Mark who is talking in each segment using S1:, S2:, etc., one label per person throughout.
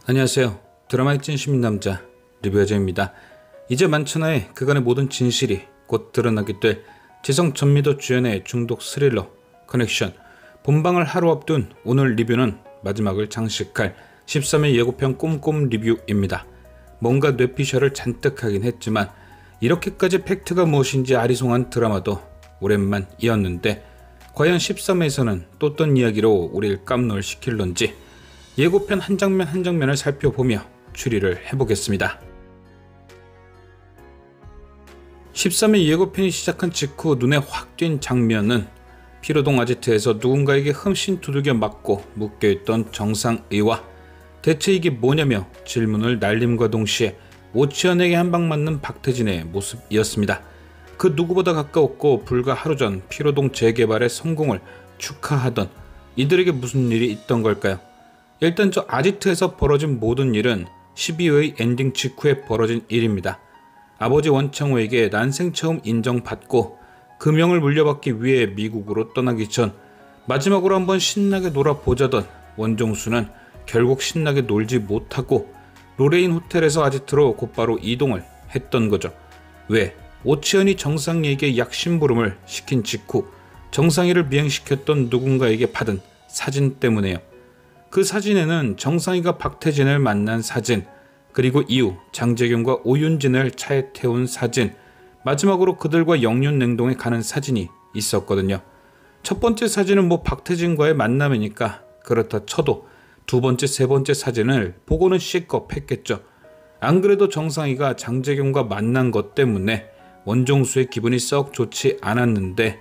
S1: 안녕하세요. 드라마의 찐시민 남자 리뷰여자입니다. 이제 만천하에 그간의 모든 진실이 곧 드러나게 될 지성 전미도 주연의 중독 스릴러 커넥션. 본방을 하루 앞둔 오늘 리뷰는 마지막을 장식할 13회 예고편 꼼꼼 리뷰입니다. 뭔가 뇌피셜을 잔뜩 하긴 했지만 이렇게까지 팩트가 무엇인지 아리송한 드라마도 오랜만이었는데 과연 13회에서는 또 어떤 이야기로 우리를 깜놀시킬런지 예고편 한 장면 한 장면을 살펴보며 추리를 해보겠습니다. 13회 예고편이 시작한 직후 눈에 확 띈 장면은 피로동 아지트에서 누군가에게 흠씬 두들겨 맞고 묶여있던 정상의와 대체 이게 뭐냐며 질문을 날림과 동시에 오치현에게 한 방 맞는 박태진의 모습이었습니다. 그 누구보다 가까웠고 불과 하루 전 피로동 재개발의 성공을 축하하던 이들에게 무슨 일이 있던 걸까요? 일단 저 아지트에서 벌어진 모든 일은 12회의 엔딩 직후에 벌어진 일입니다. 아버지 원창호에게 난생 처음 인정받고 금형을 물려받기 위해 미국으로 떠나기 전 마지막으로 한번 신나게 놀아보자던 원종수는 결국 신나게 놀지 못하고 로레인 호텔에서 아지트로 곧바로 이동을 했던 거죠. 왜? 오치현이 정상이에게 약심부름을 시킨 직후 정상이를 미행시켰던 누군가에게 받은 사진 때문에요. 그 사진에는 정상이가 박태진을 만난 사진, 그리고 이후 장재경과 오윤진을 차에 태운 사진, 마지막으로 그들과 영륜냉동에 가는 사진이 있었거든요. 첫 번째 사진은 박태진과의 만남이니까 그렇다 쳐도 두 번째, 세 번째 사진을 보고는 C컵했겠죠. 안 그래도 정상이가 장재경과 만난 것 때문에 원종수의 기분이 썩 좋지 않았는데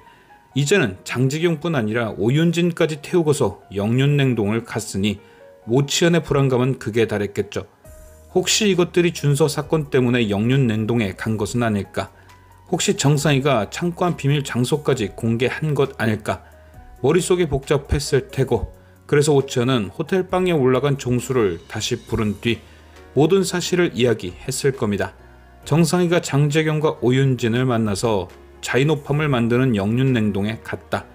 S1: 이제는 장재경뿐 아니라 오윤진까지 태우고서 영륜냉동을 갔으니 오치현의 불안감은 극에 달했겠죠. 혹시 이것들이 준서 사건 때문에 영륜냉동에 간 것은 아닐까? 혹시 정상이가 창고한 비밀 장소까지 공개한 것 아닐까? 머릿속이 복잡했을 테고 그래서 오치현은 호텔방에 올라간 종수를 다시 부른 뒤 모든 사실을 이야기했을 겁니다. 정상이가 장재경과 오윤진을 만나서 자이노팜을 만드는 영륜냉동에 갔다.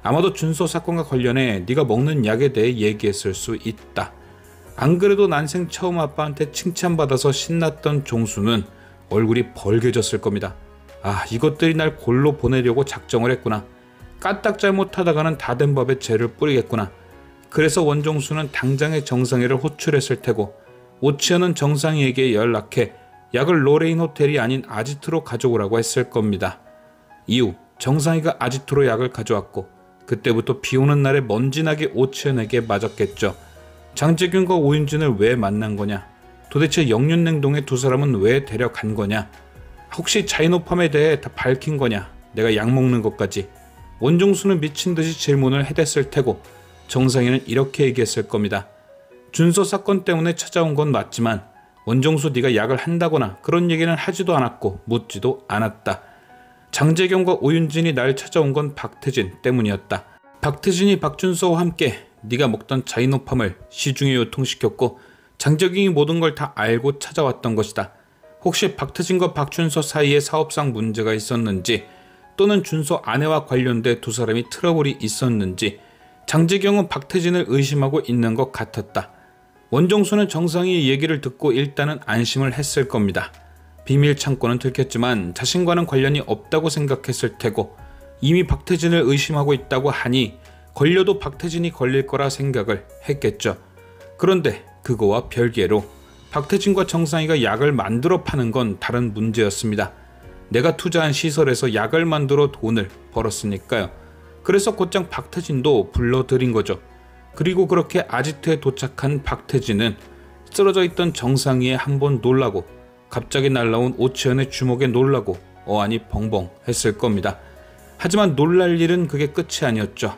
S1: 아마도 준서 사건과 관련해 네가 먹는 약에 대해 얘기했을 수 있다. 안 그래도 난생 처음 아빠한테 칭찬받아서 신났던 종수는 얼굴이 벌개졌을 겁니다. 아, 이것들이 날 골로 보내려고 작정을 했구나. 까딱 잘못하다가는 다 된 밥에 죄를 뿌리겠구나. 그래서 원종수는 당장에 정상이를 호출했을 테고 오치현은 정상이에게 연락해 약을 로레인 호텔이 아닌 아지트로 가져오라고 했을 겁니다. 이후 정상이가 아지트로 약을 가져왔고 그때부터 비오는 날에 먼지나게 오치현에게 맞았겠죠. 장재균과 오윤진을 왜 만난 거냐? 도대체 영륜냉동에 두 사람은 왜 데려간 거냐? 혹시 자이노팜에 대해 다 밝힌 거냐? 내가 약 먹는 것까지. 원종수는 미친듯이 질문을 해댔을 테고 정상이는 이렇게 얘기했을 겁니다. 준서 사건 때문에 찾아온 건 맞지만 원종수 네가 약을 한다거나 그런 얘기는 하지도 않았고 묻지도 않았다. 장재경과 오윤진이 날 찾아온 건 박태진 때문이었다. 박태진이 박준서와 함께 네가 먹던 자이노팜을 시중에 유통시켰고 장재경이 모든 걸 다 알고 찾아왔던 것이다. 혹시 박태진과 박준서 사이에 사업상 문제가 있었는지 또는 준서 아내와 관련돼 두 사람이 트러블이 있었는지 장재경은 박태진을 의심하고 있는 것 같았다. 원종수는 정상이의 얘기를 듣고 일단은 안심을 했을 겁니다. 비밀 창고는 들켰지만 자신과는 관련이 없다고 생각했을 테고 이미 박태진을 의심하고 있다고 하니 걸려도 박태진이 걸릴 거라 생각을 했겠죠. 그런데 그거와 별개로 박태진과 정상이가 약을 만들어 파는 건 다른 문제였습니다. 내가 투자한 시설에서 약을 만들어 돈을 벌었으니까요. 그래서 곧장 박태진도 불러들인 거죠. 그리고 그렇게 아지트에 도착한 박태진은 쓰러져 있던 정상이에 한번 놀라고 갑자기 날라온 오치현의 주먹에 놀라고 어안이 벙벙 했을 겁니다. 하지만 놀랄 일은 그게 끝이 아니었죠.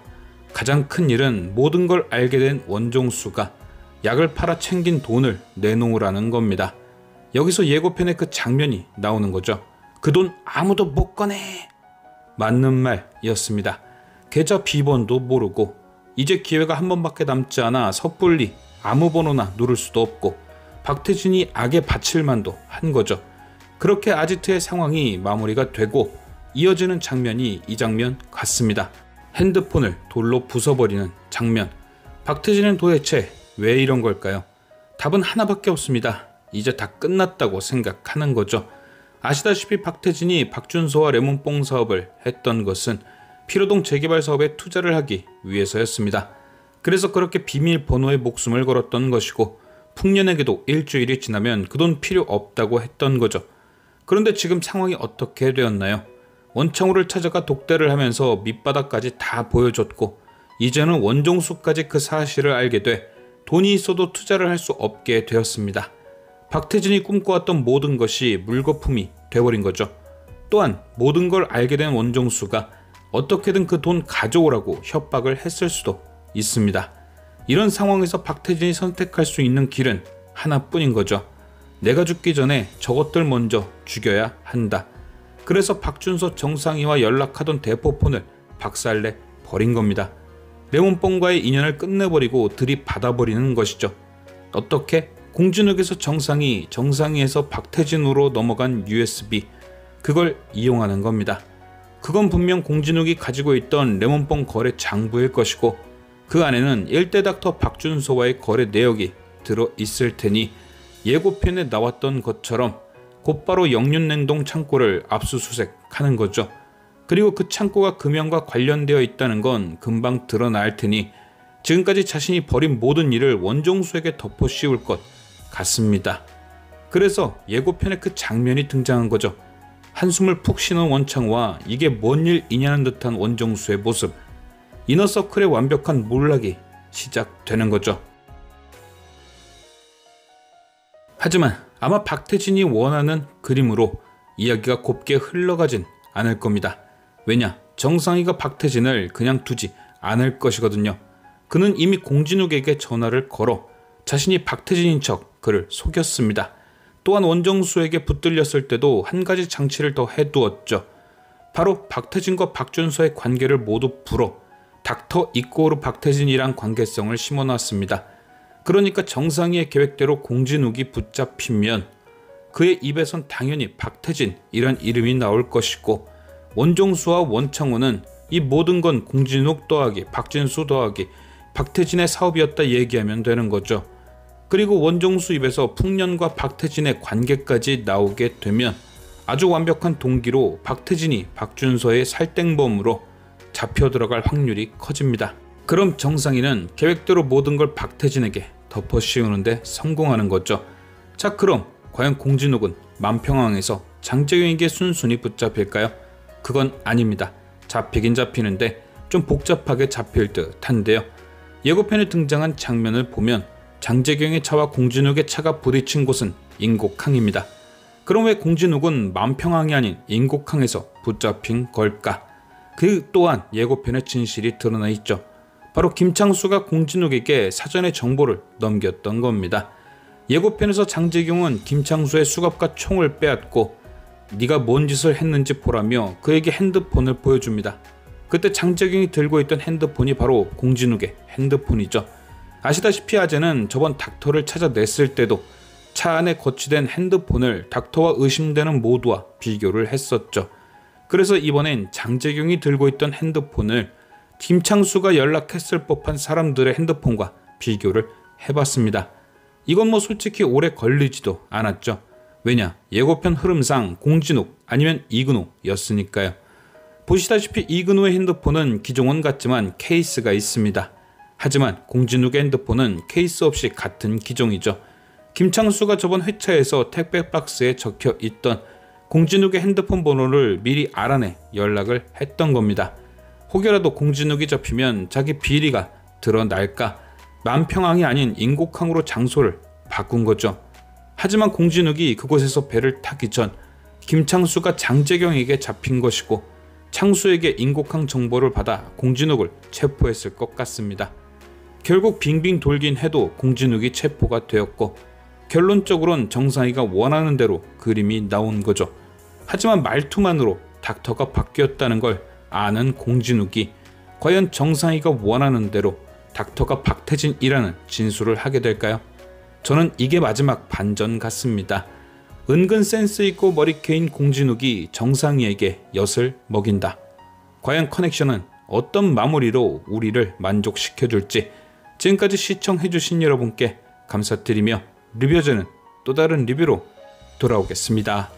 S1: 가장 큰 일은 모든 걸 알게 된 원종수가 약을 팔아 챙긴 돈을 내놓으라는 겁니다. 여기서 예고편의 그 장면이 나오는 거죠. 그 돈 아무도 못 꺼내! 맞는 말이었습니다. 계좌 비번도 모르고 이제 기회가 한 번밖에 남지 않아 섣불리 아무 번호나 누를 수도 없고 박태진이 악에 바칠 만도 한 거죠. 그렇게 아지트의 상황이 마무리가 되고 이어지는 장면이 이 장면 같습니다. 핸드폰을 돌로 부숴버리는 장면. 박태진은 도대체 왜 이런 걸까요? 답은 하나밖에 없습니다. 이제 다 끝났다고 생각하는 거죠. 아시다시피 박태진이 박준서와 레몬뽕 사업을 했던 것은 피로동 재개발 사업에 투자를 하기 위해서였습니다. 그래서 그렇게 비밀번호에 목숨을 걸었던 것이고 풍년에게도 일주일이 지나면 그 돈 필요 없다고 했던 거죠. 그런데 지금 상황이 어떻게 되었나요? 원창호를 찾아가 독대를 하면서 밑바닥까지 다 보여줬고 이제는 원종수까지 그 사실을 알게 돼 돈이 있어도 투자를 할 수 없게 되었습니다. 박태진이 꿈꿔왔던 모든 것이 물거품이 돼버린 거죠. 또한 모든 걸 알게 된 원종수가 어떻게든 그 돈 가져오라고 협박을 했을 수도 있습니다. 이런 상황에서 박태진이 선택할 수 있는 길은 하나뿐인 거죠. 내가 죽기 전에 저것들 먼저 죽여야 한다. 그래서 박준서 정상이와 연락하던 대포폰을 박살내 버린 겁니다. 레몬뽕과의 인연을 끝내버리고 들이받아버리는 것이죠. 어떻게? 공진욱에서 정상이, 정상이에서 박태진으로 넘어간 USB, 그걸 이용하는 겁니다. 그건 분명 공진욱이 가지고 있던 레몬뽕 거래 장부일 것이고 그 안에는 일대 닥터 박준서와의 거래 내역이 들어있을 테니 예고편에 나왔던 것처럼 곧바로 영륜냉동 창고를 압수수색하는 거죠. 그리고 그 창고가 금연과 관련되어 있다는 건 금방 드러날 테니 지금까지 자신이 벌인 모든 일을 원종수에게 덮어 씌울 것 같습니다. 그래서 예고편에 그 장면이 등장한 거죠. 한숨을 푹 쉬는 원창호와 이게 뭔 일이냐는 듯한 원종수의 모습. 이너서클의 완벽한 몰락이 시작되는 거죠. 하지만 아마 박태진이 원하는 그림으로 이야기가 곱게 흘러가진 않을 겁니다. 왜냐? 정상이가 박태진을 그냥 두지 않을 것이거든요. 그는 이미 공진욱에게 전화를 걸어 자신이 박태진인 척 그를 속였습니다. 또한 원종수에게 붙들렸을 때도 한 가지 장치를 더 해두었죠. 바로 박태진과 박준서의 관계를 모두 불어 닥터 이꼬르 박태진이란 관계성을 심어놨습니다. 그러니까 정상이의 계획대로 공진욱이 붙잡히면 그의 입에선 당연히 박태진이란 이름이 나올 것이고 원종수와 원창호는 이 모든 건 공진욱 더하기 박진수 더하기 박태진의 사업이었다 얘기하면 되는 거죠. 그리고 원종수 입에서 풍년과 박태진의 관계까지 나오게 되면 아주 완벽한 동기로 박태진이 박준서의 살땡범으로 잡혀 들어갈 확률이 커집니다. 그럼 정상이는 계획대로 모든 걸 박태진에게 덮어 씌우는데 성공하는 거죠. 자, 그럼 과연 공진욱은 만평항에서 장재경에게 순순히 붙잡힐까요? 그건 아닙니다. 잡히긴 잡히는데 좀 복잡하게 잡힐 듯한데요. 예고편에 등장한 장면을 보면 장재경의 차와 공진욱의 차가 부딪힌 곳은 인곡항입니다. 그럼 왜 공진욱은 만평항이 아닌 인곡항에서 붙잡힌 걸까? 그 또한 예고편의 진실이 드러나 있죠. 바로 김창수가 공진욱에게 사전에 정보를 넘겼던 겁니다. 예고편에서 장재경은 김창수의 수갑과 총을 빼앗고 네가 뭔 짓을 했는지 보라며 그에게 핸드폰을 보여줍니다. 그때 장재경이 들고 있던 핸드폰이 바로 공진욱의 핸드폰이죠. 아시다시피 아재는 저번 닥터를 찾아냈을 때도 차 안에 거치된 핸드폰을 닥터와 의심되는 모두와 비교를 했었죠. 그래서 이번엔 장재경이 들고 있던 핸드폰을 김창수가 연락했을 법한 사람들의 핸드폰과 비교를 해봤습니다. 이건 뭐 솔직히 오래 걸리지도 않았죠. 왜냐? 예고편 흐름상 공진욱 아니면 이근호였으니까요. 보시다시피 이근호의 핸드폰은 기종은 같지만 케이스가 있습니다. 하지만 공진욱의 핸드폰은 케이스 없이 같은 기종이죠. 김창수가 저번 회차에서 택배 박스에 적혀 있던 공진욱의 핸드폰 번호를 미리 알아내 연락을 했던 겁니다. 혹여라도 공진욱이 잡히면 자기 비리가 드러날까 만평항이 아닌 인곡항으로 장소를 바꾼 거죠. 하지만 공진욱이 그곳에서 배를 타기 전 김창수가 장재경에게 잡힌 것이고 창수에게 인곡항 정보를 받아 공진욱을 체포했을 것 같습니다. 결국 빙빙 돌긴 해도 공진욱이 체포가 되었고 결론적으로는 정상이가 원하는 대로 그림이 나온 거죠. 하지만 말투만으로 닥터가 바뀌었다는 걸 아는 공진욱이 과연 정상이가 원하는 대로 닥터가 박태진이라는 진술을 하게 될까요? 저는 이게 마지막 반전 같습니다. 은근 센스 있고 머리케인 공진욱이 정상이에게 엿을 먹인다. 과연 커넥션은 어떤 마무리로 우리를 만족시켜줄지 지금까지 시청해주신 여러분께 감사드리며 리뷰저는 또 다른 리뷰로 돌아오겠습니다.